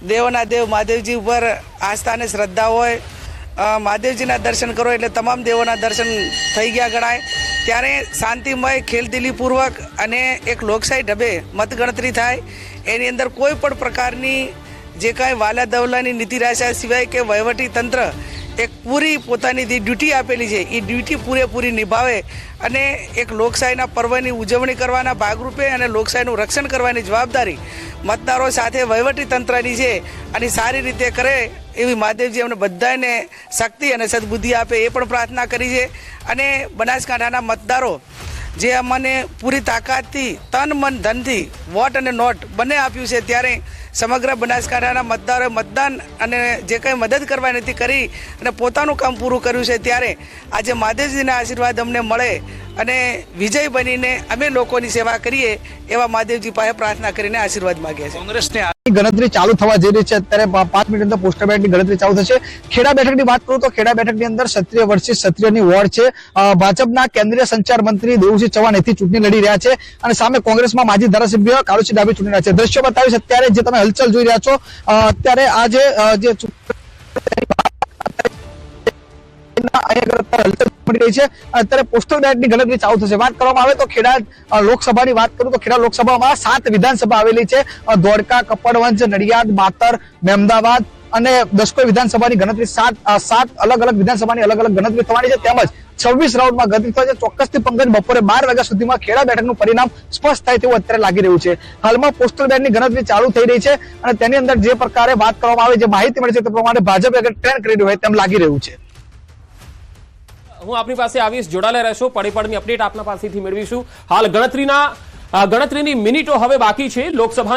દેવોના દેવ મહાદેવજી ઉપર આસ્થા અને શ્રદ્ધા હોય, મહાદેવજીના દર્શન કરો એટલે તમામ દેવોના દર્શન થઈ ગયા ગણાય। ત્યારે શાંતિમય ખેલદિલીપૂર્વક અને એક લોકશાહી ઢબે મતગણતરી થાય, એની અંદર કોઈ પણ પ્રકારની જે કાંઈ વાલા દવલાની નીતિ રાશા સિવાય કે વહીવટી તંત્ર એક પૂરી પોતાની જે ડ્યુટી આપેલી છે એ ડ્યુટી પૂરેપૂરી નિભાવે અને એક લોકશાહીના પર્વની ઉજવણી કરવાના ભાગરૂપે અને લોકશાહીનું રક્ષણ કરવાની જવાબદારી મતદારો સાથે વહીવટી તંત્રની છે અને સારી રીતે કરે એવી મહાદેવજી અમને બધાને શક્તિ અને સદબુદ્ધિ આપે એ પણ પ્રાર્થના કરી છે। અને બનાસકાંઠાના મતદારો જે અમને પૂરી તાકાતથી તન મન ધનથી વોટ અને નોટ બંને આપ્યું છે, ત્યારે સમગ્ર બનાસકાંઠાના મતદારોએ મતદાન અને જે કંઈ મદદ કરવાની હતી કરી અને પોતાનું કામ પૂરું કર્યું છે। ત્યારે આજે મહાદેવજીના આશીર્વાદ અમને મળે અને વિજય બનીને અમે લોકોની સેવા કરીએ એવા મહાદેવજી પાસે પ્રાર્થના કરીને આશીર્વાદ માગ્યા છે। કોંગ્રેસને ગણતરી ચાલુ થવા જઈ રહી છે, અત્યારે 5 મિનિટ અંદર પોસ્ટલ બેલેટની ગણતરી ચાલુ થશે। ખેડા બેઠકની વાત કરું તો ખેડા બેઠકની અંદર ક્ષત્રિય વર્સિસ ક્ષત્રિયની વોર્ડ છે। ભાજપના કેન્દ્રીય સંચાર મંત્રી દેવુસિંહ ચૌહાણ એથી ચૂંટણી લડી રહ્યા છે અને સામે કોંગ્રેસમાં માજી ધારાસભ્ય કાળુસિંહ ડાભી ચૂંટણી રહ્યા છે। દ્રશ્યો બતાવીશ અત્યારે જે તમે હલચલ જોઈ રહ્યા છો, અત્યારે આ જે અત્યારે પોસ્ટલ બેલેટની ગણતરી ચાલુ થશે। વાત કરવામાં આવે તો ખેડા લોકસભાની વાત કરું તો ખેડા લોકસભામાં 7 વિધાનસભા આવેલી છે। ધોળકા, કપડવંજ, નડિયાદ, માતર, મહેમદાવાદ અને દસકોઈ વિધાનસભાની ગણતરી 7 અલગ અલગ વિધાનસભાની અલગ અલગ ગણતરી થવાની છે, તેમજ 26 રાઉન્ડમાં ગણતરી થશે। ચોક્કસથી પંકજ બપોરે 12 વાગ્યા સુધીમાં ખેડા બેઠકનું પરિણામ સ્પષ્ટ થાય તેવું અત્યારે લાગી રહ્યું છે। હાલમાં પોસ્ટલ બેલેટની ગણતરી ચાલુ થઈ રહી છે અને તેની અંદર જે પ્રકારે વાત કરવામાં આવે, જે માહિતી મળી છે તે પ્રમાણે ભાજપ ટ્રેન્ડ કરી રહ્યું હોય તેમ લાગી રહ્યું છે। હું આપની પાસે આવીશ, જોડાયેલા રહેશો, પળે-પળની અપડેટ આપના પાસેથી મેળવીશું। હાલ ગણતરીની મિનિટો હવે બાકી છે। લોકસભા